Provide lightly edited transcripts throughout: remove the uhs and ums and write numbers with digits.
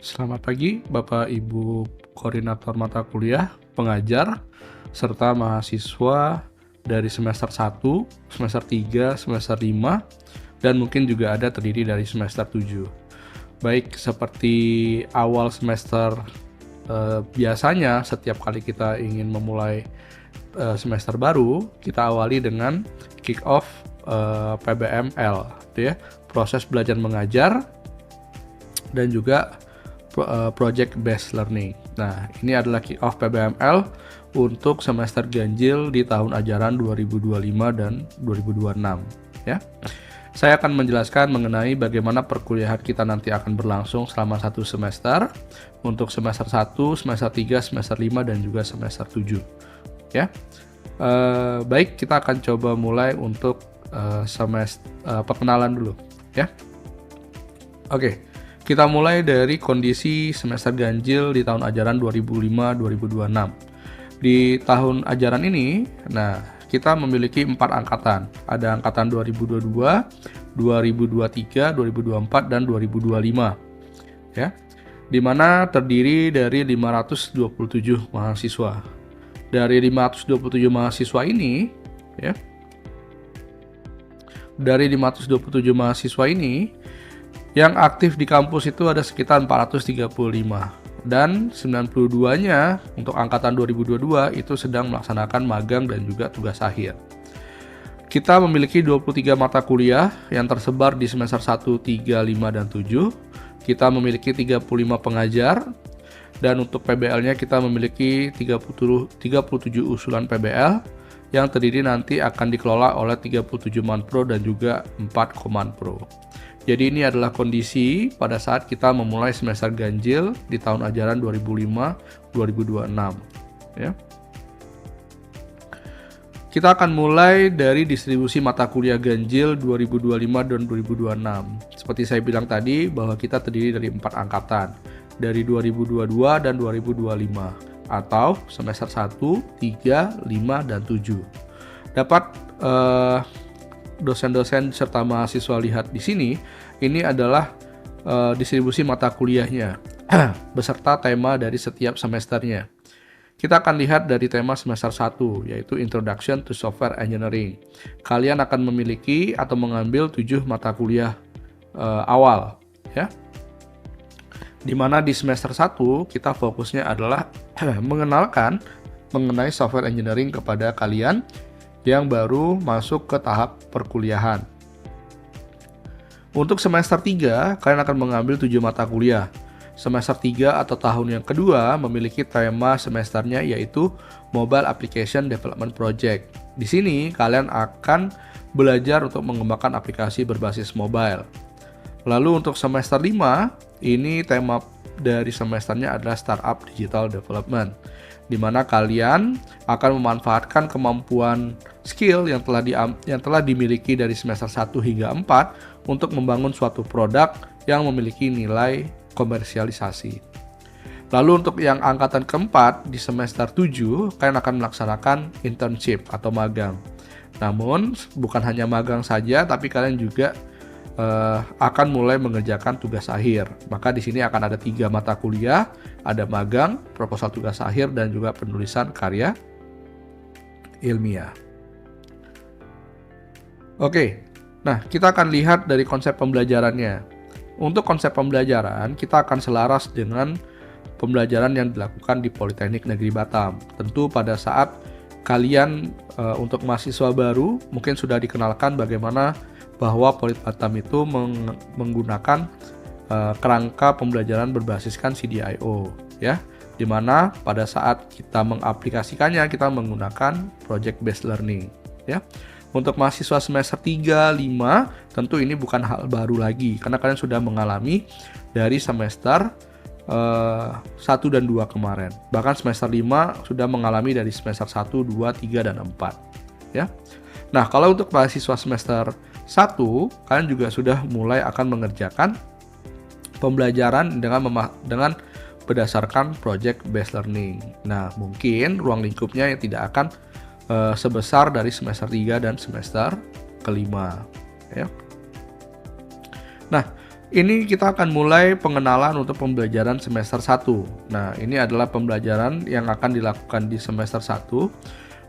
Selamat pagi, Bapak Ibu koordinator mata kuliah, pengajar, serta mahasiswa dari semester 1, semester 3, semester 5, dan mungkin juga ada terdiri dari semester 7. Baik, seperti awal semester biasanya setiap kali kita ingin memulai semester baru, kita awali dengan kick off PBML, gitu ya, proses belajar mengajar dan juga project based learning. Nah, ini adalah kick off PBML untuk semester ganjil di tahun ajaran 2025 dan 2026 ya. Saya akan menjelaskan mengenai bagaimana perkuliahan kita nanti akan berlangsung selama satu semester untuk semester 1, semester 3, semester 5 dan juga semester 7 ya. Baik, kita akan coba mulai untuk perkenalan dulu ya. Oke. Kita mulai dari kondisi semester ganjil di tahun ajaran 2005-2026. Di tahun ajaran ini, kita memiliki 4 angkatan. Ada angkatan 2022, 2023, 2024, dan 2025. Ya, di mana terdiri dari 527 mahasiswa. Dari 527 mahasiswa ini, ya, yang aktif di kampus itu ada sekitar 435 dan 92-nya untuk angkatan 2022 itu sedang melaksanakan magang dan juga tugas akhir. Kita memiliki 23 mata kuliah yang tersebar di semester 1, 3, 5, dan 7. Kita memiliki 35 pengajar dan untuk PBL-nya kita memiliki 37 usulan PBL yang terdiri nanti akan dikelola oleh 37 Manpro dan juga 4 Komanpro. Jadi ini adalah kondisi pada saat kita memulai semester ganjil di tahun ajaran 2005-2026 ya. Kita akan mulai dari distribusi mata kuliah ganjil 2025 dan 2026. Seperti saya bilang tadi bahwa kita terdiri dari 4 angkatan, dari 2022 dan 2025 atau semester 1, 3, 5, dan 7. Dapat dosen-dosen serta mahasiswa lihat di sini, ini adalah distribusi mata kuliahnya beserta tema dari setiap semesternya. Kita akan lihat dari tema semester 1, yaitu Introduction to Software Engineering. Kalian akan memiliki atau mengambil 7 mata kuliah awal, ya. Di mana di semester 1 kita fokusnya adalah mengenalkan mengenai software engineering kepada kalian yang baru masuk ke tahap perkuliahan. Untuk semester 3, kalian akan mengambil 7 mata kuliah. Semester 3 atau tahun yang kedua memiliki tema semesternya yaitu Mobile Application Development Project. Di sini kalian akan belajar untuk mengembangkan aplikasi berbasis mobile. Lalu untuk semester 5, ini tema dari semesternya adalah Startup Digital Development, di mana kalian akan memanfaatkan kemampuan skill yang telah dimiliki dari semester 1 hingga 4 untuk membangun suatu produk yang memiliki nilai komersialisasi. Lalu untuk yang angkatan keempat di semester 7, kalian akan melaksanakan internship atau magang. Namun bukan hanya magang saja, tapi kalian juga akan mulai mengerjakan tugas akhir. Maka di sini akan ada 3 mata kuliah, ada magang, proposal tugas akhir, dan juga penulisan karya ilmiah. Oke, nah kita akan lihat dari konsep pembelajarannya. Untuk konsep pembelajaran, kita akan selaras dengan pembelajaran yang dilakukan di Politeknik Negeri Batam. Tentu pada saat kalian untuk mahasiswa baru, mungkin sudah dikenalkan bagaimana bahwa Polit Batam itu menggunakan kerangka pembelajaran berbasiskan CDIO ya, di mana pada saat kita mengaplikasikannya kita menggunakan project based learning ya. Untuk mahasiswa semester 3, 5 tentu ini bukan hal baru lagi karena kalian sudah mengalami dari semester 1 dan 2 kemarin. Bahkan semester 5 sudah mengalami dari semester 1, 2, 3 dan 4 ya. Nah, kalau untuk mahasiswa semester 1, kalian juga sudah mulai akan mengerjakan pembelajaran dengan berdasarkan project based learning. Nah, mungkin ruang lingkupnya yang tidak akan sebesar dari semester 3 dan semester kelima ya. Nah, Ini kita akan mulai pengenalan untuk pembelajaran semester 1. Nah, ini adalah pembelajaran yang akan dilakukan di semester 1,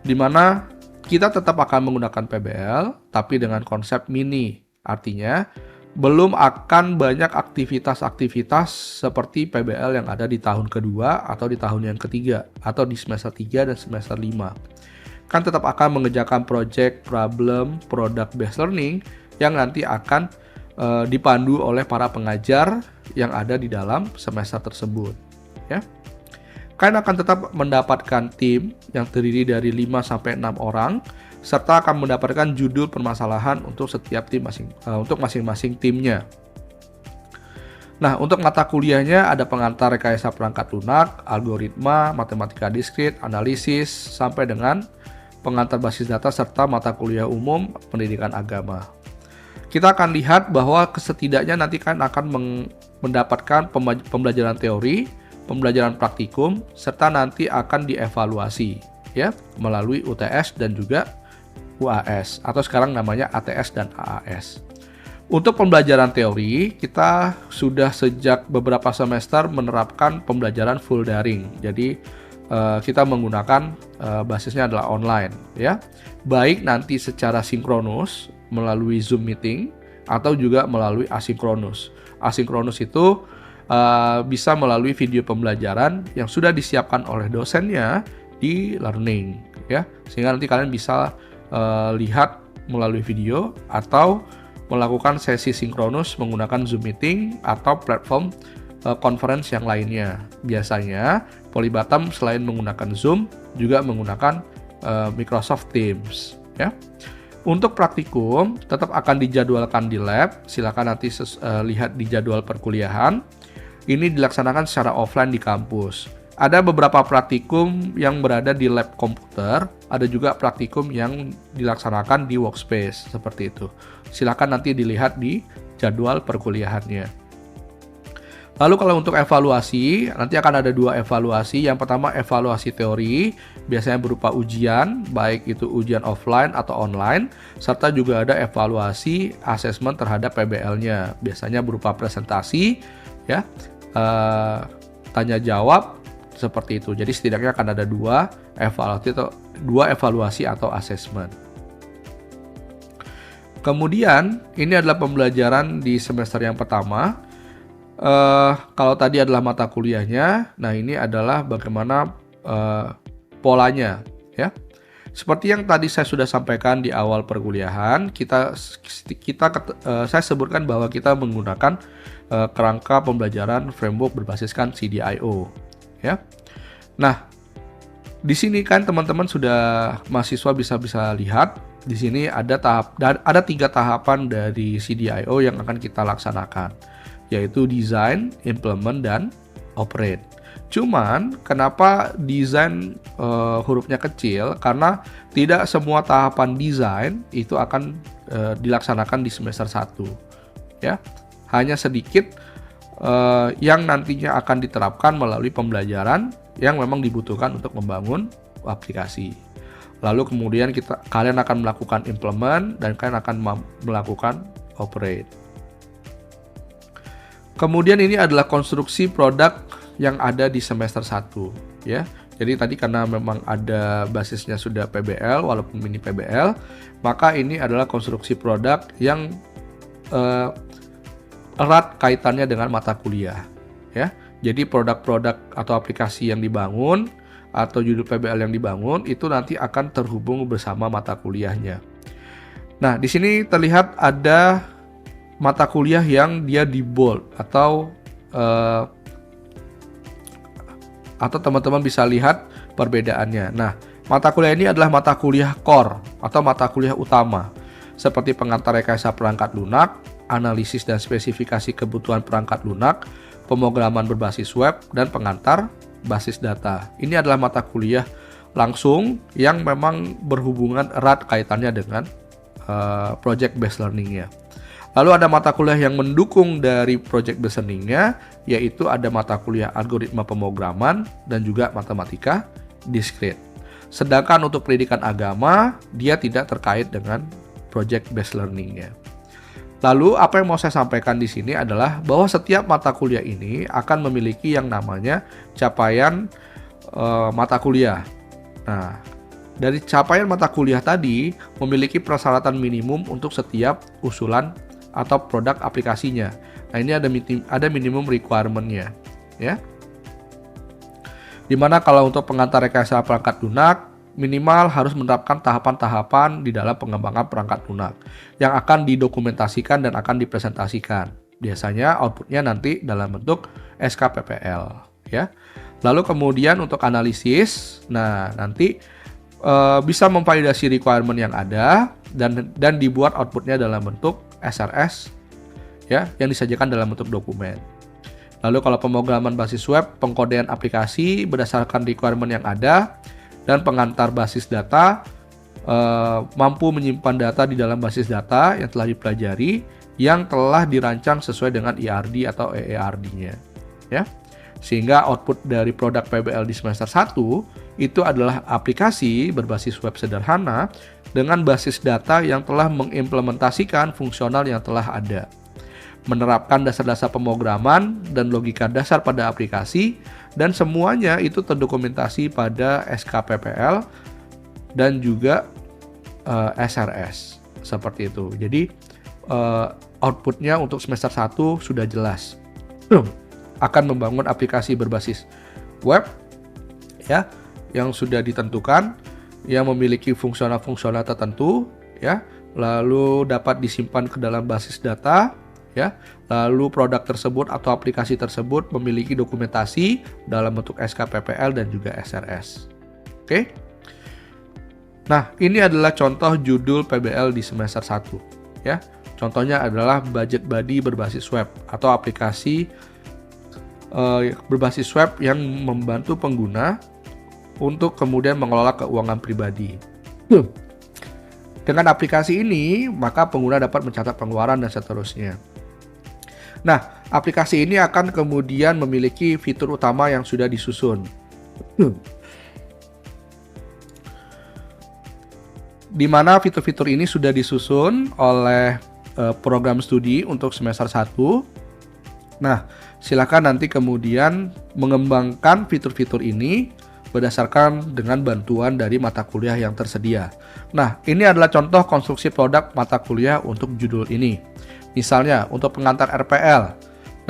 di mana kita tetap akan menggunakan PBL, tapi dengan konsep mini. Artinya, belum akan banyak aktivitas-aktivitas seperti PBL yang ada di tahun kedua atau di tahun yang ketiga, atau di semester 3 dan semester 5. Kan tetap akan mengerjakan project, problem, product based learning yang nanti akan dipandu oleh para pengajar yang ada di dalam semester tersebut, ya. Kalian akan tetap mendapatkan tim yang terdiri dari 5-6 orang, serta akan mendapatkan judul permasalahan untuk setiap tim untuk masing-masing timnya. Nah, untuk mata kuliahnya ada pengantar rekayasa perangkat lunak, algoritma, matematika diskrit, analisis, sampai dengan pengantar basis data, serta mata kuliah umum pendidikan agama. Kita akan lihat bahwa setidaknya nanti kan akan mendapatkan pembelajaran teori, pembelajaran praktikum, serta nanti akan dievaluasi, ya, melalui UTS dan juga UAS, atau sekarang namanya ATS dan AAS. Untuk pembelajaran teori, kita sudah sejak beberapa semester menerapkan pembelajaran full daring. Jadi kita menggunakan basisnya adalah online, ya. Baik nanti secara sinkronus melalui Zoom meeting atau juga melalui asinkronus. Asinkronus itu bisa melalui video pembelajaran yang sudah disiapkan oleh dosennya di learning, ya. Sehingga nanti kalian bisa lihat melalui video atau melakukan sesi sinkronus menggunakan Zoom meeting atau platform conference yang lainnya. Biasanya Polybatam selain menggunakan Zoom juga menggunakan Microsoft Teams, ya. Untuk praktikum tetap akan dijadwalkan di lab. Silakan nanti lihat di jadwal perkuliahan. Ini dilaksanakan secara offline di kampus. Ada beberapa praktikum yang berada di lab komputer, ada juga praktikum yang dilaksanakan di workspace seperti itu. Silakan nanti dilihat di jadwal perkuliahannya. Lalu kalau untuk evaluasi, nanti akan ada 2 evaluasi. Yang pertama evaluasi teori, biasanya berupa ujian, baik itu ujian offline atau online, serta juga ada evaluasi asesmen terhadap PBL-nya. Biasanya berupa presentasi, ya, tanya jawab, seperti itu. Jadi setidaknya akan ada 2 evaluasi atau asesmen. Kemudian ini adalah pembelajaran di semester yang pertama. Kalau tadi adalah mata kuliahnya, nah ini adalah bagaimana polanya, ya. Seperti yang tadi saya sudah sampaikan di awal perkuliahan, saya sebutkan bahwa kita menggunakan kerangka pembelajaran framework berbasiskan CDIO, ya. Nah, di sini kan teman-teman mahasiswa bisa lihat di sini ada 3 tahapan dari CDIO yang akan kita laksanakan, yaitu design, implement, dan operate. Cuman kenapa desain hurufnya kecil? Karena tidak semua tahapan desain itu akan dilaksanakan di semester 1, ya. Hanya sedikit yang nantinya akan diterapkan melalui pembelajaran yang memang dibutuhkan untuk membangun aplikasi. Lalu kemudian kalian akan melakukan implement dan kalian akan melakukan operate. Kemudian ini adalah konstruksi produk yang ada di semester 1, ya. Jadi tadi karena memang ada basisnya sudah PBL walaupun mini PBL, maka ini adalah konstruksi produk yang erat kaitannya dengan mata kuliah, ya. Jadi produk-produk atau aplikasi yang dibangun atau judul PBL yang dibangun itu nanti akan terhubung bersama mata kuliahnya. Nah, di sini terlihat ada mata kuliah yang dia di bold atau teman-teman bisa lihat perbedaannya. Nah, mata kuliah ini adalah mata kuliah core atau mata kuliah utama, seperti pengantar rekayasa perangkat lunak, analisis dan spesifikasi kebutuhan perangkat lunak, pemrograman berbasis web, dan pengantar basis data. Ini adalah mata kuliah langsung yang memang berhubungan erat kaitannya dengan project based learning-nya. Lalu ada mata kuliah yang mendukung dari project based learning-nya, yaitu ada mata kuliah algoritma pemrograman dan juga matematika diskrit. Sedangkan untuk pendidikan agama, dia tidak terkait dengan project based learning-nya. Lalu apa yang mau saya sampaikan di sini adalah bahwa setiap mata kuliah ini akan memiliki yang namanya capaian mata kuliah. Nah, dari capaian mata kuliah tadi memiliki persyaratan minimum untuk setiap usulan atau produk aplikasinya. Nah, ini ada minimum requirement-nya, ya. Dimana kalau untuk pengantar rekayasa perangkat lunak minimal harus menerapkan tahapan-tahapan di dalam pengembangan perangkat lunak yang akan didokumentasikan dan akan dipresentasikan. Biasanya outputnya nanti dalam bentuk SKPPL, ya. Lalu kemudian untuk analisis, nah nanti bisa memvalidasi requirement yang ada dan dibuat outputnya dalam bentuk SRS, ya, yang disajikan dalam bentuk dokumen. Lalu kalau pemrograman basis web, pengkodean aplikasi berdasarkan requirement yang ada, dan pengantar basis data mampu menyimpan data di dalam basis data yang telah dipelajari yang telah dirancang sesuai dengan IRD atau EERD-nya, ya. Sehingga output dari produk PBL di semester 1 itu adalah aplikasi berbasis web sederhana dengan basis data yang telah mengimplementasikan fungsional yang telah ada, menerapkan dasar-dasar pemrograman dan logika dasar pada aplikasi, dan semuanya itu terdokumentasi pada SKPPL dan juga SRS seperti itu. Jadi outputnya untuk semester 1 sudah jelas. Akan membangun aplikasi berbasis web, ya, yang sudah ditentukan, yang memiliki fungsional-fungsional tertentu, ya, lalu dapat disimpan ke dalam basis data, ya. Lalu produk tersebut atau aplikasi tersebut memiliki dokumentasi dalam bentuk SKPPL dan juga SRS. Oke. Nah, ini adalah contoh judul PBL di semester 1, ya. Contohnya adalah budget body berbasis web atau aplikasi berbasis web yang membantu pengguna untuk kemudian mengelola keuangan pribadi. Dengan aplikasi ini, maka pengguna dapat mencatat pengeluaran dan seterusnya. Nah, aplikasi ini akan kemudian memiliki fitur utama yang sudah disusun. Di mana fitur-fitur ini sudah disusun oleh program studi untuk semester 1. Nah, silakan nanti kemudian mengembangkan fitur-fitur ini berdasarkan dengan bantuan dari mata kuliah yang tersedia. Nah, ini adalah contoh konstruksi produk mata kuliah untuk judul ini. Misalnya, untuk pengantar RPL.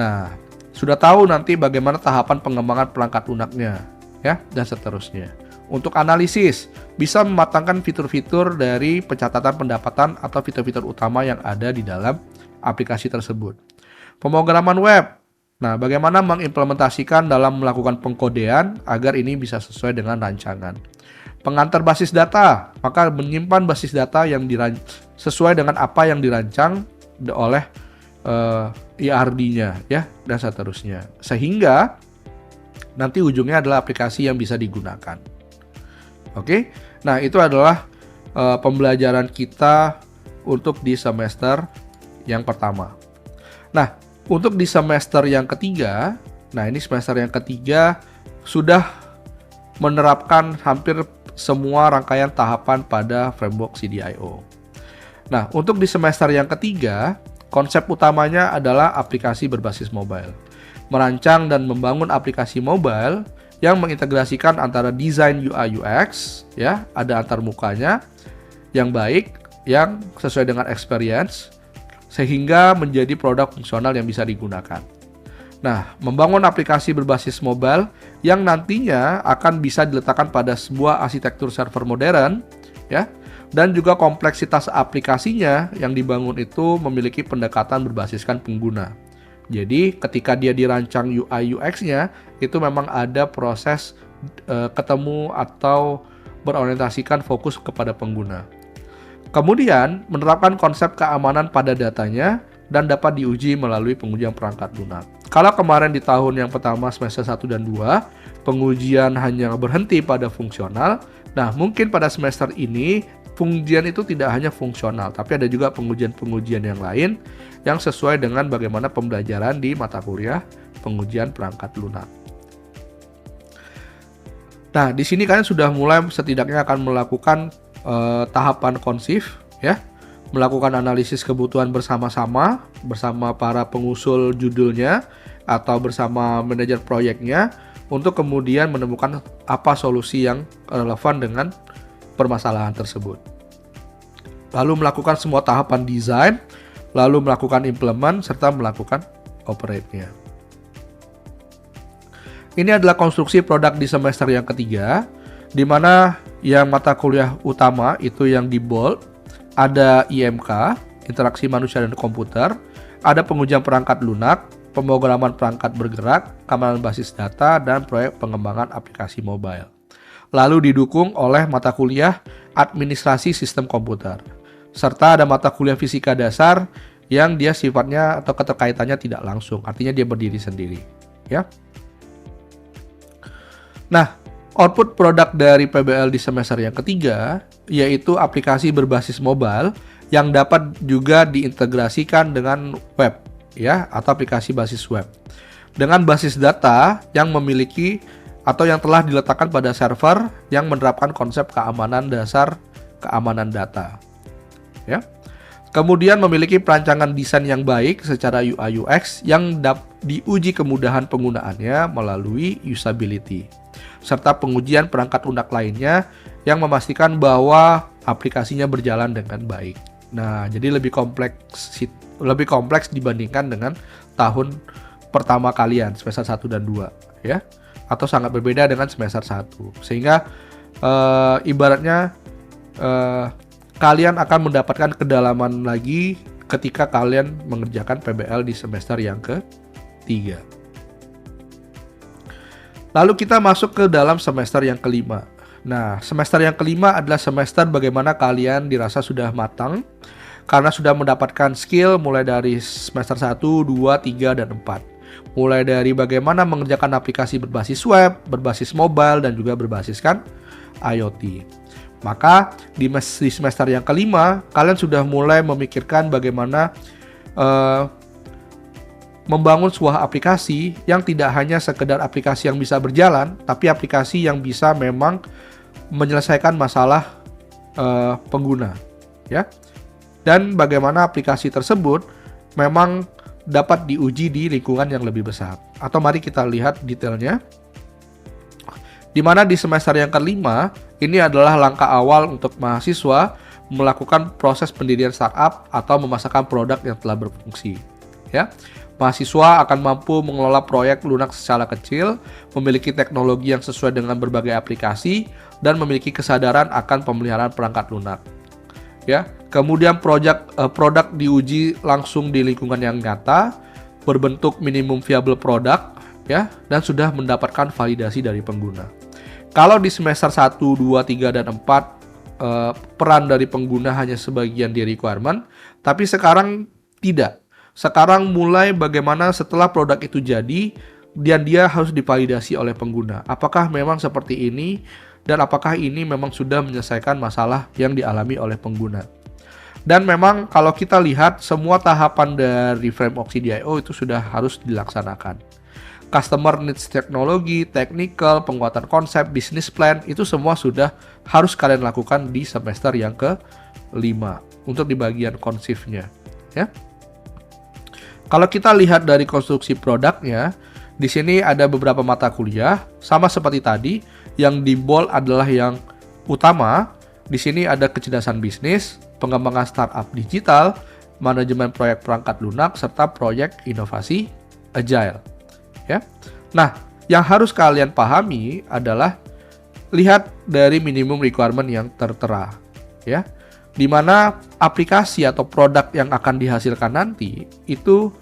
Nah, sudah tahu nanti bagaimana tahapan pengembangan perangkat lunaknya, ya, dan seterusnya. Untuk analisis, bisa mematangkan fitur-fitur dari pencatatan pendapatan atau fitur-fitur utama yang ada di dalam aplikasi tersebut. Pemrograman web. Nah, bagaimana mengimplementasikan dalam melakukan pengkodean agar ini bisa sesuai dengan rancangan. Pengantar basis data, maka menyimpan basis data yang sesuai dengan apa yang dirancang oleh IRD-nya, ya, dan seterusnya. Sehingga nanti ujungnya adalah aplikasi yang bisa digunakan. Oke, nah itu adalah pembelajaran kita untuk di semester yang pertama. Nah, untuk di semester yang ketiga, nah ini semester yang ketiga sudah menerapkan hampir semua rangkaian tahapan pada framework CDIO. Nah, untuk di semester yang ketiga, konsep utamanya adalah aplikasi berbasis mobile. Merancang dan membangun aplikasi mobile yang mengintegrasikan antara desain UI UX, ya, ada antarmukanya yang baik, yang sesuai dengan experience, sehingga menjadi produk fungsional yang bisa digunakan. Nah, membangun aplikasi berbasis mobile yang nantinya akan bisa diletakkan pada sebuah arsitektur server modern, ya, dan juga kompleksitas aplikasinya yang dibangun itu memiliki pendekatan berbasiskan pengguna. Jadi, ketika dia dirancang UI UX-nya, itu memang ada proses ketemu atau berorientasikan fokus kepada pengguna. Kemudian, menerapkan konsep keamanan pada datanya dan dapat diuji melalui pengujian perangkat lunak. Kalau kemarin di tahun yang pertama semester 1 dan 2, pengujian hanya berhenti pada fungsional, nah mungkin pada semester ini pengujian itu tidak hanya fungsional, tapi ada juga pengujian-pengujian yang lain yang sesuai dengan bagaimana pembelajaran di mata kuliah pengujian perangkat lunak. Nah, di sini kalian sudah mulai setidaknya akan melakukan tahapan konsif, ya, melakukan analisis kebutuhan bersama-sama bersama para pengusul judulnya atau bersama manajer proyeknya untuk kemudian menemukan apa solusi yang relevan dengan permasalahan tersebut. Lalu melakukan semua tahapan desain, lalu melakukan implement, serta melakukan operate-nya. Ini adalah konstruksi produk di semester yang ketiga, di mana yang mata kuliah utama itu yang di bold, ada IMK, interaksi manusia dan komputer, ada pengujian perangkat lunak, pemrograman perangkat bergerak, keamanan basis data, dan proyek pengembangan aplikasi mobile. Lalu didukung oleh mata kuliah administrasi sistem komputer, serta ada mata kuliah fisika dasar yang dia sifatnya atau keterkaitannya tidak langsung, artinya dia berdiri sendiri, ya. Nah, output produk dari PBL di semester yang ketiga yaitu aplikasi berbasis mobile yang dapat juga diintegrasikan dengan web, ya, atau aplikasi basis web dengan basis data yang memiliki atau yang telah diletakkan pada server yang menerapkan konsep keamanan dasar keamanan data, ya. Kemudian memiliki perancangan desain yang baik secara UI UX yang diuji kemudahan penggunaannya melalui usability, serta pengujian perangkat lunak lainnya yang memastikan bahwa aplikasinya berjalan dengan baik. Nah, jadi lebih kompleks dibandingkan dengan tahun pertama kalian, semester 1 dan 2, ya. Atau sangat berbeda dengan semester 1. Sehingga ibaratnya kalian akan mendapatkan kedalaman lagi ketika kalian mengerjakan PBL di semester yang ke-3. Lalu kita masuk ke dalam semester yang kelima. Nah, semester yang kelima adalah semester bagaimana kalian dirasa sudah matang karena sudah mendapatkan skill mulai dari semester 1, 2, 3, dan 4. Mulai dari bagaimana mengerjakan aplikasi berbasis web, berbasis mobile, dan juga berbasiskan IoT. Maka di semester yang kelima, kalian sudah mulai memikirkan bagaimana membangun sebuah aplikasi yang tidak hanya sekedar aplikasi yang bisa berjalan, tapi aplikasi yang bisa memang menyelesaikan masalah pengguna, ya. Dan bagaimana aplikasi tersebut memang dapat diuji di lingkungan yang lebih besar. Atau mari kita lihat detailnya. Di mana di semester yang kelima, ini adalah langkah awal untuk mahasiswa melakukan proses pendirian startup atau memasarkan produk yang telah berfungsi, ya. Mahasiswa akan mampu mengelola proyek lunak secara kecil, memiliki teknologi yang sesuai dengan berbagai aplikasi, dan memiliki kesadaran akan pemeliharaan perangkat lunak, ya. Kemudian produk diuji langsung di lingkungan yang nyata, berbentuk minimum viable product, ya, dan sudah mendapatkan validasi dari pengguna. Kalau di semester 1, 2, 3, dan 4 peran dari pengguna hanya sebagian di requirement, tapi sekarang tidak. Sekarang mulai bagaimana setelah produk itu jadi dan dia harus divalidasi oleh pengguna. Apakah memang seperti ini dan apakah ini memang sudah menyelesaikan masalah yang dialami oleh pengguna. Dan memang kalau kita lihat semua tahapan dari framework CDIO itu sudah harus dilaksanakan. Customer needs teknologi, technical, penguatan konsep, business plan, itu semua sudah harus kalian lakukan di semester yang ke-5 untuk di bagian konsepnya, ya. Kalau kita lihat dari konstruksi produknya, di sini ada beberapa mata kuliah sama seperti tadi. Yang di bold adalah yang utama. Di sini ada kecerdasan bisnis, pengembangan startup digital, manajemen proyek perangkat lunak, serta proyek inovasi agile, ya. Nah, yang harus kalian pahami adalah lihat dari minimum requirement yang tertera, ya. Di mana aplikasi atau produk yang akan dihasilkan nanti itu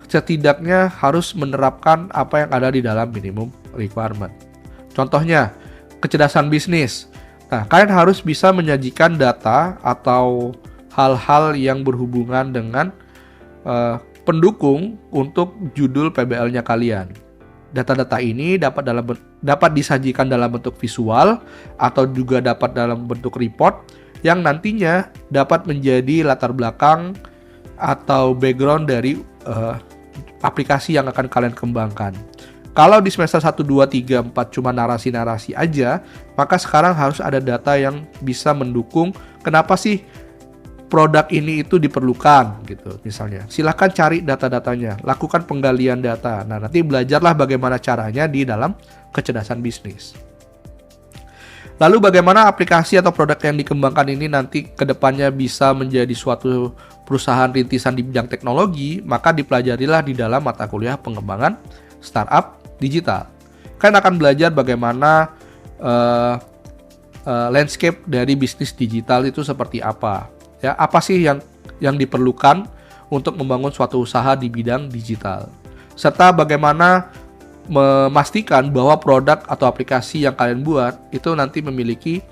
setidaknya harus menerapkan apa yang ada di dalam minimum requirement. Contohnya, kecerdasan bisnis. Nah, kalian harus bisa menyajikan data atau hal-hal yang berhubungan dengan pendukung untuk judul PBL-nya kalian. Data-data ini dapat disajikan dalam bentuk visual atau juga dapat dalam bentuk report yang nantinya dapat menjadi latar belakang atau background dari aplikasi yang akan kalian kembangkan. Kalau di semester 1, 2, 3, 4 cuma narasi-narasi aja, maka sekarang harus ada data yang bisa mendukung kenapa sih produk ini itu diperlukan gitu misalnya. Silahkan cari data-datanya, lakukan penggalian data. Nah, nanti belajarlah bagaimana caranya di dalam kecerdasan bisnis. Lalu bagaimana aplikasi atau produk yang dikembangkan ini nanti ke depannya bisa menjadi suatu perusahaan rintisan di bidang teknologi, maka dipelajarilah di dalam mata kuliah pengembangan startup digital. Kalian akan belajar bagaimana landscape dari bisnis digital itu seperti apa. Ya, apa sih yang diperlukan untuk membangun suatu usaha di bidang digital. Serta bagaimana memastikan bahwa produk atau aplikasi yang kalian buat itu nanti memiliki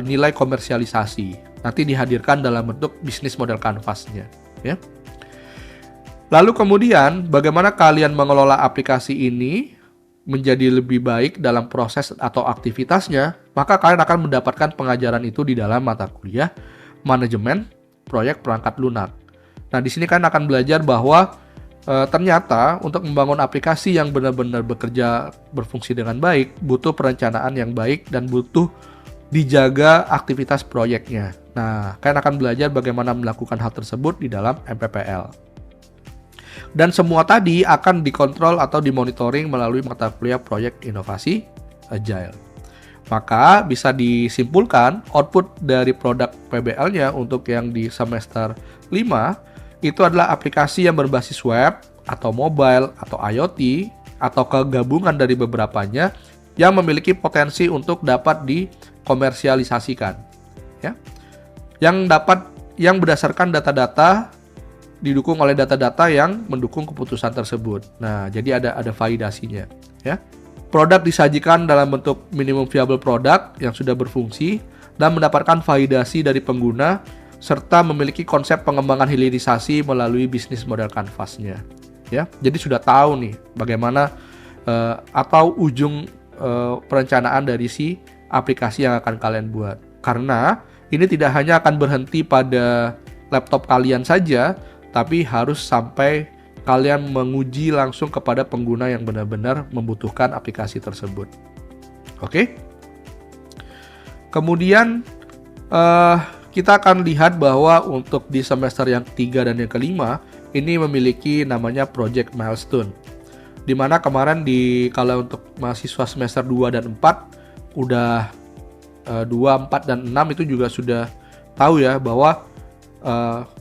nilai komersialisasi. Nanti dihadirkan dalam bentuk bisnis model canvas-nya, ya. Lalu kemudian bagaimana kalian mengelola aplikasi ini menjadi lebih baik dalam proses atau aktivitasnya, maka kalian akan mendapatkan pengajaran itu di dalam mata kuliah manajemen proyek perangkat lunak. Nah, di sini kalian akan belajar bahwa ternyata untuk membangun aplikasi yang benar-benar bekerja berfungsi dengan baik, butuh perencanaan yang baik dan butuh dijaga aktivitas proyeknya. Nah, kalian akan belajar bagaimana melakukan hal tersebut di dalam MPPL. Dan semua tadi akan dikontrol atau dimonitoring melalui mata kuliah proyek inovasi Agile. Maka bisa disimpulkan output dari produk PBL-nya untuk yang di semester 5 itu adalah aplikasi yang berbasis web atau mobile atau IoT atau kegabungan dari beberapanya yang memiliki potensi untuk dapat dikomersialisasikan, ya. Yang berdasarkan data-data didukung oleh data-data yang mendukung keputusan tersebut. Nah, jadi ada validasinya, ya. Produk disajikan dalam bentuk minimum viable product yang sudah berfungsi dan mendapatkan validasi dari pengguna serta memiliki konsep pengembangan hilirisasi melalui bisnis model canvas-nya, ya. Jadi sudah tahu nih bagaimana atau ujung perencanaan dari si aplikasi yang akan kalian buat. Karena ini tidak hanya akan berhenti pada laptop kalian saja, tapi harus sampai kalian menguji langsung kepada pengguna yang benar-benar membutuhkan aplikasi tersebut. Oke? Kemudian kita akan lihat bahwa untuk di semester yang ketiga dan yang kelima ini memiliki namanya project milestone. Dimana kemarin kalau untuk mahasiswa semester 2 dan 4 udah 2, 4, dan 6 itu juga sudah tahu ya bahwa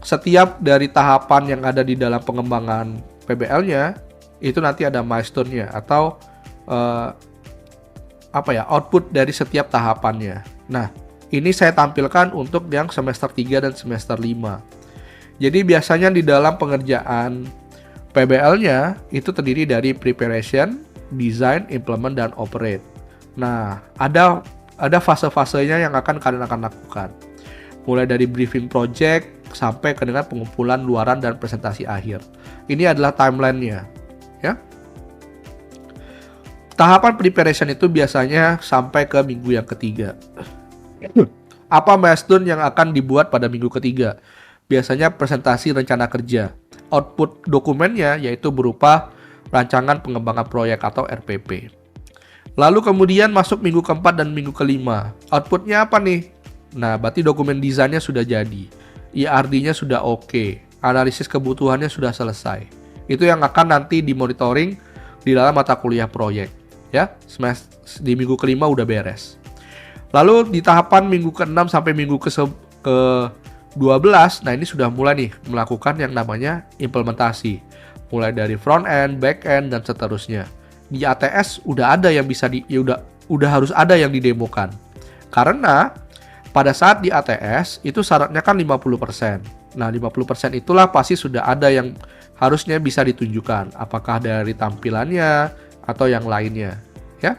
setiap dari tahapan yang ada di dalam pengembangan PBL-nya itu nanti ada milestone-nya atau output dari setiap tahapannya. Nah, ini saya tampilkan untuk yang semester 3 dan semester 5. Jadi biasanya di dalam pengerjaan PBL-nya itu terdiri dari preparation, design, implement, dan operate. Nah, ada fase-fasenya yang kalian akan lakukan. Mulai dari briefing project sampai ke dengan pengumpulan luaran dan presentasi akhir. Ini adalah timeline-nya, ya. Tahapan preparation itu biasanya sampai ke minggu yang ketiga. Apa milestone yang akan dibuat pada minggu ketiga? Biasanya presentasi rencana kerja. Output dokumennya yaitu berupa rancangan pengembangan proyek atau RPP. Lalu kemudian masuk minggu keempat dan minggu kelima. Outputnya apa nih? Nah, berarti dokumen desainnya sudah jadi. IRD-nya sudah oke. Analisis kebutuhannya sudah selesai. Itu yang akan nanti dimonitoring di dalam mata kuliah proyek. Ya, di minggu kelima udah beres. Lalu di tahapan minggu ke-6 sampai minggu ke-12, nah ini sudah mulai nih melakukan yang namanya implementasi. Mulai dari front end, back end, dan seterusnya. Di ATS udah ada yang bisa udah harus ada yang didemokan. Karena pada saat di ATS itu syaratnya kan 50%. Nah, 50% itulah pasti sudah ada yang harusnya bisa ditunjukkan, apakah dari tampilannya atau yang lainnya, ya.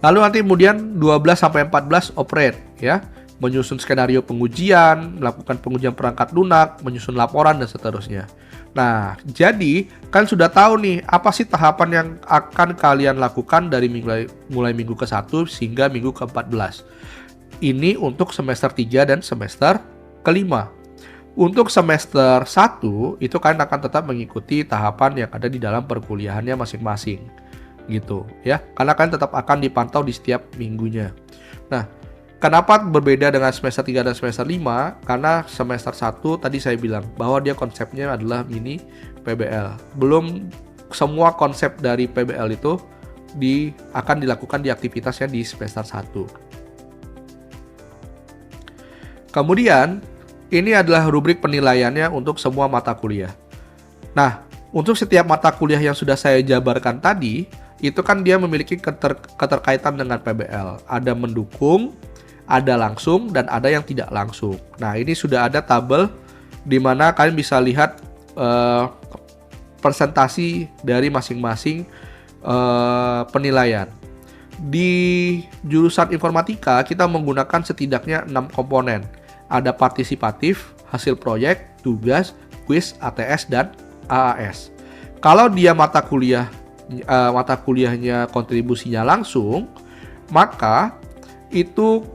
Lalu nanti kemudian 12 sampai 14 operate, ya. Menyusun skenario pengujian, melakukan pengujian perangkat lunak, menyusun laporan dan seterusnya. Nah, jadi kan sudah tahu nih apa sih tahapan yang akan kalian lakukan dari mulai minggu ke-1 hingga minggu ke-14. Ini untuk semester 3 dan semester kelima. Untuk semester 1 itu kalian akan tetap mengikuti tahapan yang ada di dalam perkuliahannya masing-masing. Gitu ya. Karena kalian tetap akan dipantau di setiap minggunya. Nah, Kenapa berbeda dengan semester 3 dan semester 5? Karena semester 1 tadi saya bilang bahwa dia konsepnya adalah mini PBL. Belum semua konsep dari PBL itu akan dilakukan di aktivitasnya di semester 1. Kemudian, ini adalah rubrik penilaiannya untuk semua mata kuliah. Nah, untuk setiap mata kuliah yang sudah saya jabarkan tadi, itu kan dia memiliki keterkaitan dengan PBL. Ada mendukung, ada langsung, dan ada yang tidak langsung. Nah, ini sudah ada tabel di mana kalian bisa lihat presentasi dari masing-masing penilaian. Di jurusan informatika, kita menggunakan setidaknya 6 komponen. Ada partisipatif, hasil proyek, tugas, kuis, ATS, dan AAS. Kalau dia mata kuliahnya kontribusinya langsung, maka itu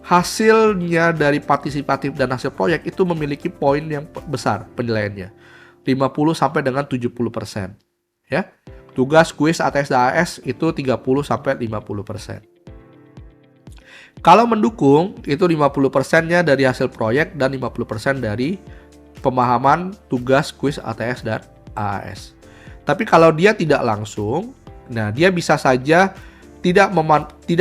hasilnya dari partisipatif dan hasil proyek itu memiliki poin yang besar penilaiannya, 50 sampai dengan 70%. Ya. Tugas, kuis, ATS, dan AAS itu 30 sampai 50%. Kalau mendukung itu 50%-nya dari hasil proyek dan 50% dari pemahaman tugas, kuis, ATS, dan AAS. Tapi kalau dia tidak langsung, nah dia bisa saja tidak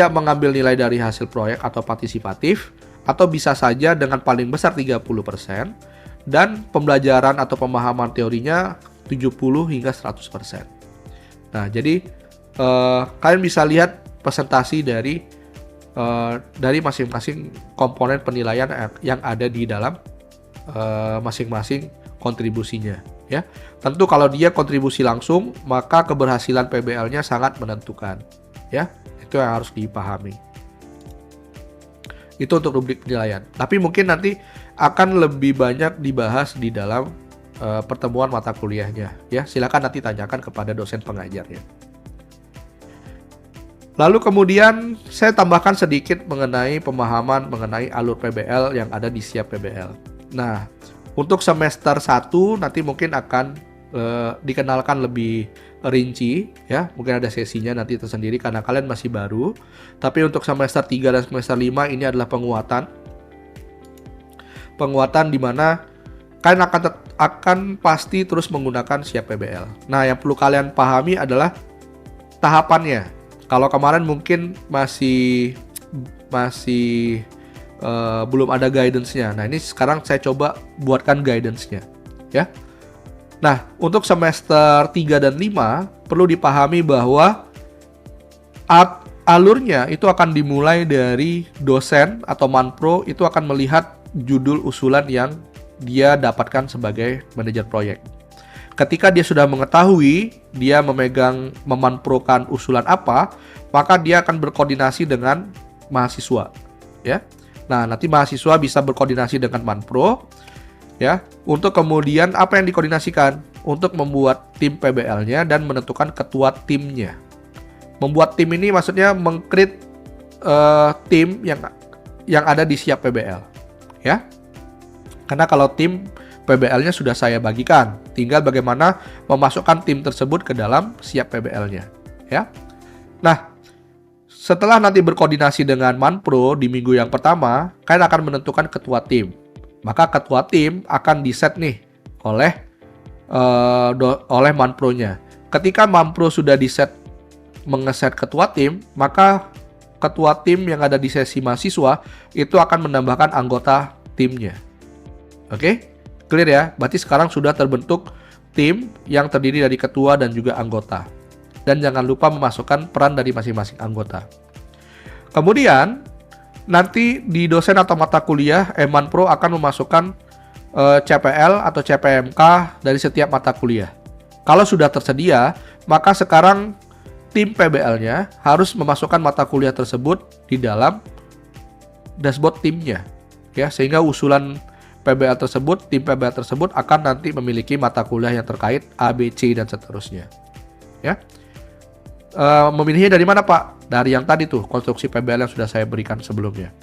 mengambil nilai dari hasil proyek atau partisipatif, atau bisa saja dengan paling besar 30%, dan pembelajaran atau pemahaman teorinya 70 hingga 100%. Nah, jadi kalian bisa lihat presentasi dari masing-masing komponen penilaian yang ada di dalam masing-masing kontribusinya. Ya, tentu kalau dia kontribusi langsung, maka keberhasilan PBL-nya sangat menentukan. Ya, itu yang harus dipahami. Itu untuk rubrik penilaian. Tapi mungkin nanti akan lebih banyak dibahas di dalam pertemuan mata kuliahnya. Ya, silakan nanti tanyakan kepada dosen pengajarnya. Lalu kemudian saya tambahkan sedikit mengenai pemahaman mengenai alur PBL yang ada di Siap PBL. Nah, untuk semester 1 nanti mungkin akan dikenalkan lebih rinci, ya, mungkin ada sesinya nanti tersendiri karena kalian masih baru. Tapi untuk semester 3 dan semester 5 ini adalah penguatan di mana kalian akan pasti terus menggunakan Siap PBL. Nah, yang perlu kalian pahami adalah tahapannya. Kalau kemarin mungkin masih belum ada guidance-nya. Nah, ini sekarang saya coba buatkan guidance-nya, ya. Nah, untuk semester 3 dan 5 perlu dipahami bahwa alurnya itu akan dimulai dari dosen atau manpro itu akan melihat judul usulan yang dia dapatkan sebagai manajer proyek. Ketika dia sudah mengetahui dia memanprokan usulan apa, maka dia akan berkoordinasi dengan mahasiswa, ya. Nah, nanti mahasiswa bisa berkoordinasi dengan manpro, ya, untuk kemudian apa yang dikoordinasikan untuk membuat tim PBL-nya dan menentukan ketua timnya. Membuat tim ini maksudnya meng-create tim yang ada di Siap PBL, ya. Karena kalau tim PBL-nya sudah saya bagikan, tinggal bagaimana memasukkan tim tersebut ke dalam Siap PBL-nya, ya. Nah, setelah nanti berkoordinasi dengan manpro di minggu yang pertama, kalian akan menentukan ketua tim. Maka ketua tim akan diset nih oleh manpronya. Ketika manpro sudah mengeset ketua tim, maka ketua tim yang ada di sesi mahasiswa itu akan menambahkan anggota timnya. Oke? Clear ya? Berarti sekarang sudah terbentuk tim yang terdiri dari ketua dan juga anggota. Dan jangan lupa memasukkan peran dari masing-masing anggota. Kemudian nanti di dosen atau mata kuliah, manpro akan memasukkan CPL atau CPMK dari setiap mata kuliah. Kalau sudah tersedia, maka sekarang tim PBL-nya harus memasukkan mata kuliah tersebut di dalam dashboard timnya, ya, sehingga usulan PBL tersebut, tim PBL tersebut akan nanti memiliki mata kuliah yang terkait A, B, C, dan seterusnya, ya. Memilihnya dari mana, Pak? Dari yang tadi tuh, konstruksi PBL yang sudah saya berikan sebelumnya.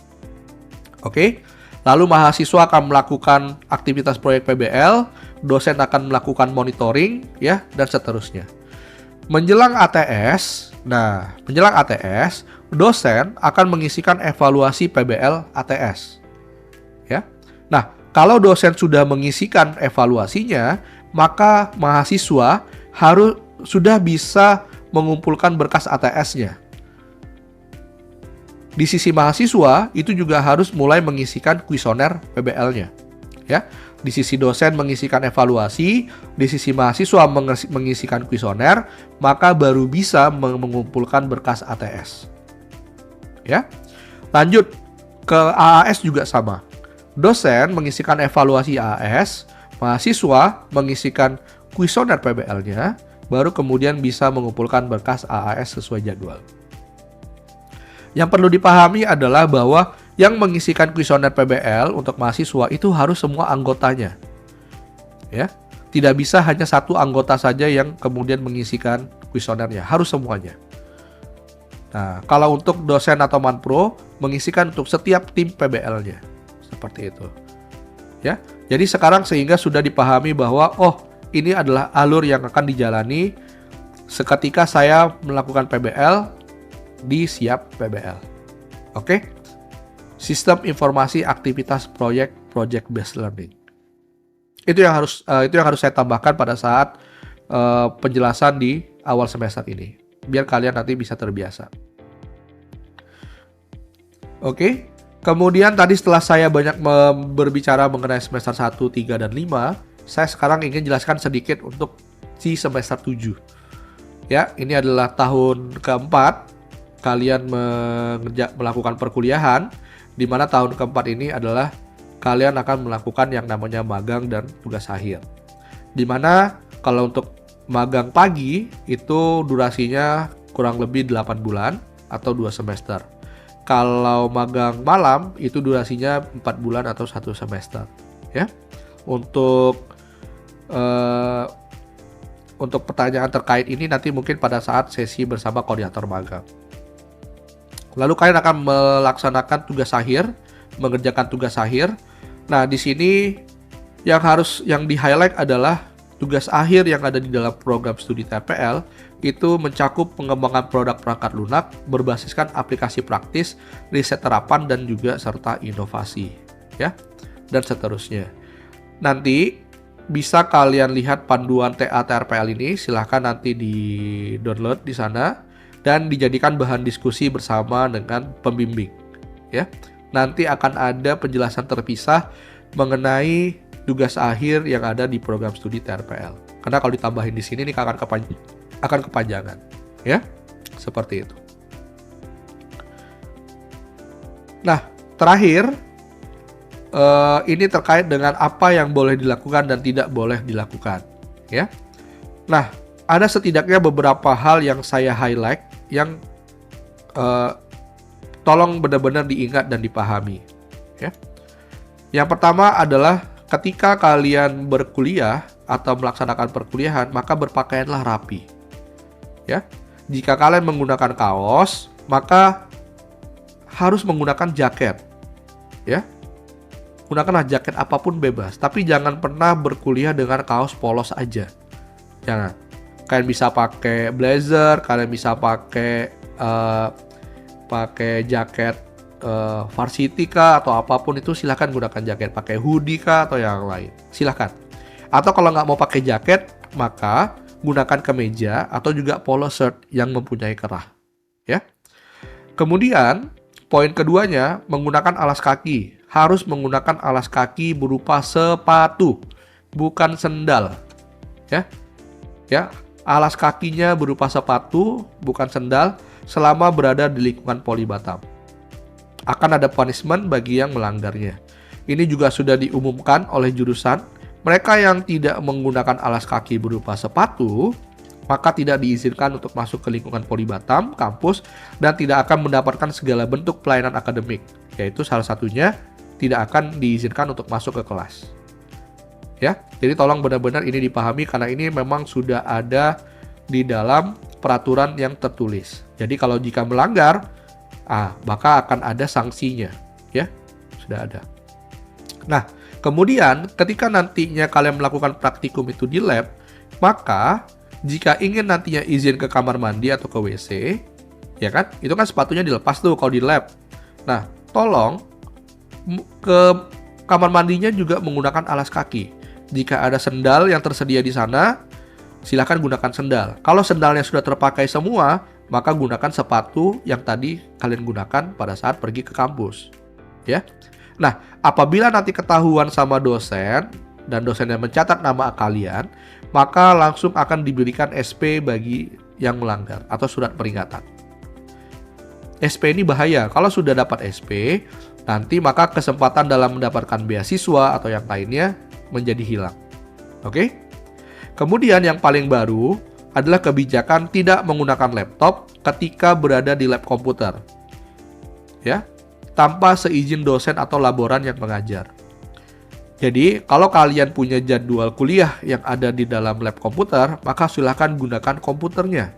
Oke. Lalu mahasiswa akan melakukan aktivitas proyek PBL, dosen akan melakukan monitoring, ya, dan seterusnya. Menjelang ATS, Nah, menjelang ATS, dosen akan mengisikan evaluasi PBL ATS. Ya. Nah, kalau dosen sudah mengisikan evaluasinya, maka mahasiswa harus sudah bisa mengumpulkan berkas ATS-nya. Di sisi mahasiswa, itu juga harus mulai mengisikan kuesioner PBL-nya. Ya. Di sisi dosen mengisikan evaluasi, di sisi mahasiswa mengisikan kuesioner, maka baru bisa mengumpulkan berkas ATS. Ya. Lanjut ke AAS juga sama. Dosen mengisikan evaluasi AAS, mahasiswa mengisikan kuesioner PBL-nya, baru kemudian bisa mengumpulkan berkas AAS sesuai jadwal. Yang perlu dipahami adalah bahwa yang mengisikan kuesioner PBL untuk mahasiswa itu harus semua anggotanya. Ya. Tidak bisa hanya satu anggota saja yang kemudian mengisikan kuesionernya, harus semuanya. Nah, kalau untuk dosen atau manpro mengisikan untuk setiap tim PBL-nya. Seperti itu. Ya. Jadi sekarang sehingga sudah dipahami bahwa ini adalah alur yang akan dijalani seketika saya melakukan PBL di Siap PBL. Oke? Sistem informasi aktivitas project based learning. Itu yang harus saya tambahkan pada saat penjelasan di awal semester ini, biar kalian nanti bisa terbiasa. Oke. Kemudian tadi setelah saya banyak berbicara mengenai semester 1, 3, dan 5, saya sekarang ingin jelaskan sedikit untuk si semester 7. Ya, ini adalah tahun keempat kalian melakukan perkuliahan, di mana tahun keempat ini adalah kalian akan melakukan yang namanya magang dan tugas akhir. Di mana kalau untuk magang pagi itu durasinya kurang lebih 8 bulan atau 2 semester. Kalau magang malam itu durasinya 4 bulan atau 1 semester. Ya. Untuk pertanyaan terkait ini nanti mungkin pada saat sesi bersama koordinator magang. Lalu kalian akan melaksanakan tugas akhir, mengerjakan tugas akhir. Nah, di sini yang di-highlight adalah tugas akhir yang ada di dalam program studi TPL itu mencakup pengembangan produk perangkat lunak berbasiskan aplikasi praktis, riset terapan, dan juga serta inovasi, ya, dan seterusnya. Nanti bisa kalian lihat panduan TA TRPL ini, silahkan nanti di-download di sana dan dijadikan bahan diskusi bersama dengan pembimbing. Ya, nanti akan ada penjelasan terpisah mengenai tugas akhir yang ada di program studi TRPL. Karena kalau ditambahin di sini ini akan kepanjangan, ya, seperti itu. Nah, terakhir ini terkait dengan apa yang boleh dilakukan dan tidak boleh dilakukan, ya. Nah, ada setidaknya beberapa hal yang saya highlight yang tolong benar-benar diingat dan dipahami. Ya. Yang pertama adalah ketika kalian berkuliah atau melaksanakan perkuliahan, maka berpakaianlah rapi. Ya. Jika kalian menggunakan kaos, maka harus menggunakan jaket. Ya. Gunakanlah jaket apapun bebas, tapi jangan pernah berkuliah dengan kaos polos aja. Jangan. Kalian bisa pakai blazer, kalian bisa pakai jaket varsity kah atau apapun itu, silahkan gunakan jaket, pakai hoodie kah atau yang lain, silahkan. Atau kalau nggak mau pakai jaket, maka gunakan kemeja atau juga polo shirt yang mempunyai kerah, ya. Kemudian poin keduanya menggunakan alas kaki, harus menggunakan alas kaki berupa sepatu, bukan sendal, ya. Ya. Alas kakinya berupa sepatu, bukan sendal, selama berada di lingkungan Poli Batam. Akan ada punishment bagi yang melanggarnya. Ini juga sudah diumumkan oleh jurusan. Mereka yang tidak menggunakan alas kaki berupa sepatu, maka tidak diizinkan untuk masuk ke lingkungan Poli Batam, kampus, dan tidak akan mendapatkan segala bentuk pelayanan akademik. Yaitu salah satunya tidak akan diizinkan untuk masuk ke kelas. Ya, jadi tolong benar-benar ini dipahami karena ini memang sudah ada di dalam peraturan yang tertulis. Jadi kalau jika melanggar, maka akan ada sanksinya, ya, sudah ada. Nah, kemudian ketika nantinya kalian melakukan praktikum itu di lab, maka jika ingin nantinya izin ke kamar mandi atau ke WC, ya kan? Itu kan sepatunya dilepas tuh kalau di lab. Nah, tolong ke kamar mandinya juga menggunakan alas kaki. Jika ada sendal yang tersedia di sana, silakan gunakan sendal. Kalau sendalnya sudah terpakai semua, maka gunakan sepatu yang tadi kalian gunakan pada saat pergi ke kampus. Ya. Nah, apabila nanti ketahuan sama dosen dan dosennya mencatat nama kalian, maka langsung akan diberikan SP bagi yang melanggar atau surat peringatan. SP ini bahaya. Kalau sudah dapat SP, nanti maka kesempatan dalam mendapatkan beasiswa atau yang lainnya menjadi hilang. Oke? Kemudian yang paling baru adalah kebijakan tidak menggunakan laptop ketika berada di lab komputer. Ya, tanpa seizin dosen atau laboran yang mengajar. Jadi, kalau kalian punya jadwal kuliah yang ada di dalam lab komputer, maka silakan gunakan komputernya.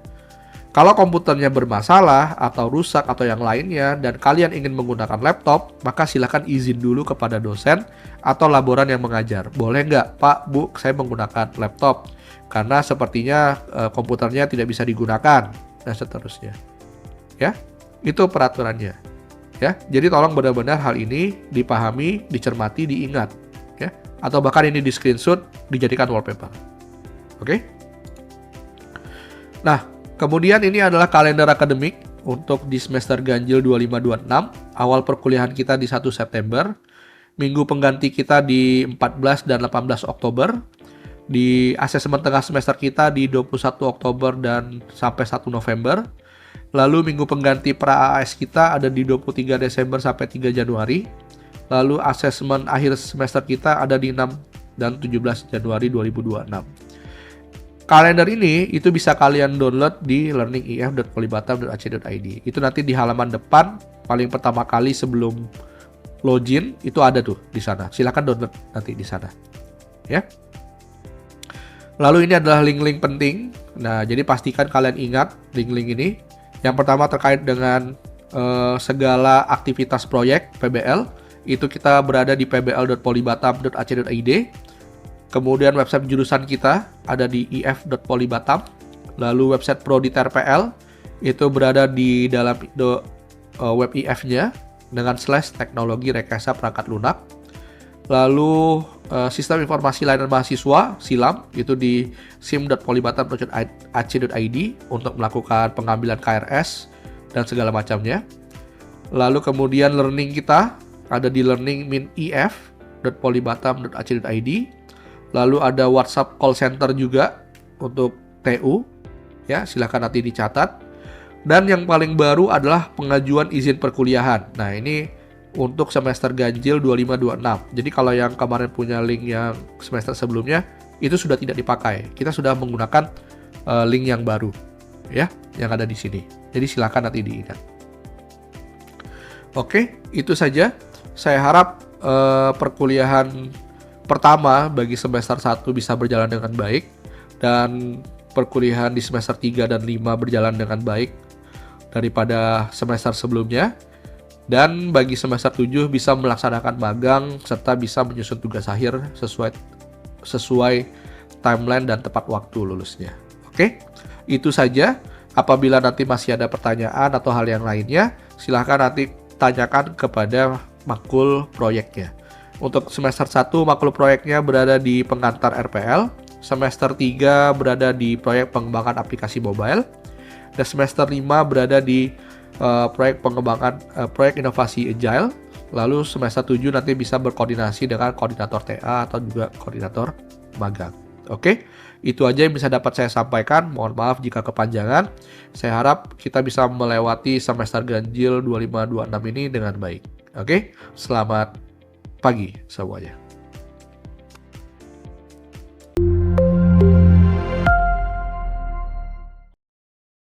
Kalau komputernya bermasalah atau rusak atau yang lainnya dan kalian ingin menggunakan laptop, maka silakan izin dulu kepada dosen atau laboran yang mengajar. Boleh nggak, Pak, Bu, saya menggunakan laptop karena sepertinya komputernya tidak bisa digunakan dan seterusnya. Ya, itu peraturannya. Ya, jadi tolong benar-benar hal ini dipahami, dicermati, diingat, ya, atau bahkan ini di screenshot dijadikan wallpaper. Oke? Nah, kemudian ini adalah kalender akademik untuk di semester ganjil 25-26. Awal perkuliahan kita di 1 September. Minggu pengganti kita di 14 dan 18 Oktober. Di asesmen tengah semester kita di 21 Oktober dan sampai 1 November. Lalu minggu pengganti pra-AS kita ada di 23 Desember sampai 3 Januari. Lalu asesmen akhir semester kita ada di 6 dan 17 Januari 2026. Kalender ini itu bisa kalian download di learningif.polibatam.ac.id. Itu nanti di halaman depan paling pertama kali sebelum login itu ada tuh di sana. Silakan download nanti di sana. Ya. Lalu ini adalah link-link penting. Nah, jadi pastikan kalian ingat link-link ini. Yang pertama terkait dengan segala aktivitas proyek PBL. Itu kita berada di pbl.polibatam.ac.id. Kemudian website jurusan kita ada di if.polibatam. Lalu website Prodi TRPL itu berada di dalam web if-nya dengan / teknologi rekayasa perangkat lunak. Lalu sistem informasi layanan mahasiswa SILAM itu di sim.polibatam.ac.id untuk melakukan pengambilan KRS dan segala macamnya. Lalu kemudian learning kita ada di learning-if.polibatam.ac.id. Lalu ada WhatsApp call center juga untuk TU. Ya, silakan nanti dicatat. Dan yang paling baru adalah pengajuan izin perkuliahan. Nah, ini untuk semester ganjil 25-26. Jadi kalau yang kemarin punya link yang semester sebelumnya, itu sudah tidak dipakai. Kita sudah menggunakan link yang baru, ya, yang ada di sini. Jadi silakan nanti diingat. Oke, itu saja. Saya harap perkuliahan pertama bagi semester 1 bisa berjalan dengan baik. Dan perkuliahan di semester 3 dan 5 berjalan dengan baik daripada semester sebelumnya. Dan bagi semester 7 bisa melaksanakan magang serta bisa menyusun tugas akhir sesuai timeline dan tepat waktu lulusnya. Oke, itu saja. Apabila nanti masih ada pertanyaan atau hal yang lainnya, silahkan nanti tanyakan kepada makul proyeknya. Untuk semester 1 makul proyeknya berada di pengantar RPL, semester 3 berada di proyek pengembangan aplikasi mobile, dan semester 5 berada di proyek pengembangan proyek inovasi agile. Lalu semester 7 nanti bisa berkoordinasi dengan koordinator TA atau juga koordinator magang. Oke, itu aja yang bisa dapat saya sampaikan. Mohon maaf jika kepanjangan. Saya harap kita bisa melewati semester ganjil 25-26 ini dengan baik. Oke, selamat pagi semuanya.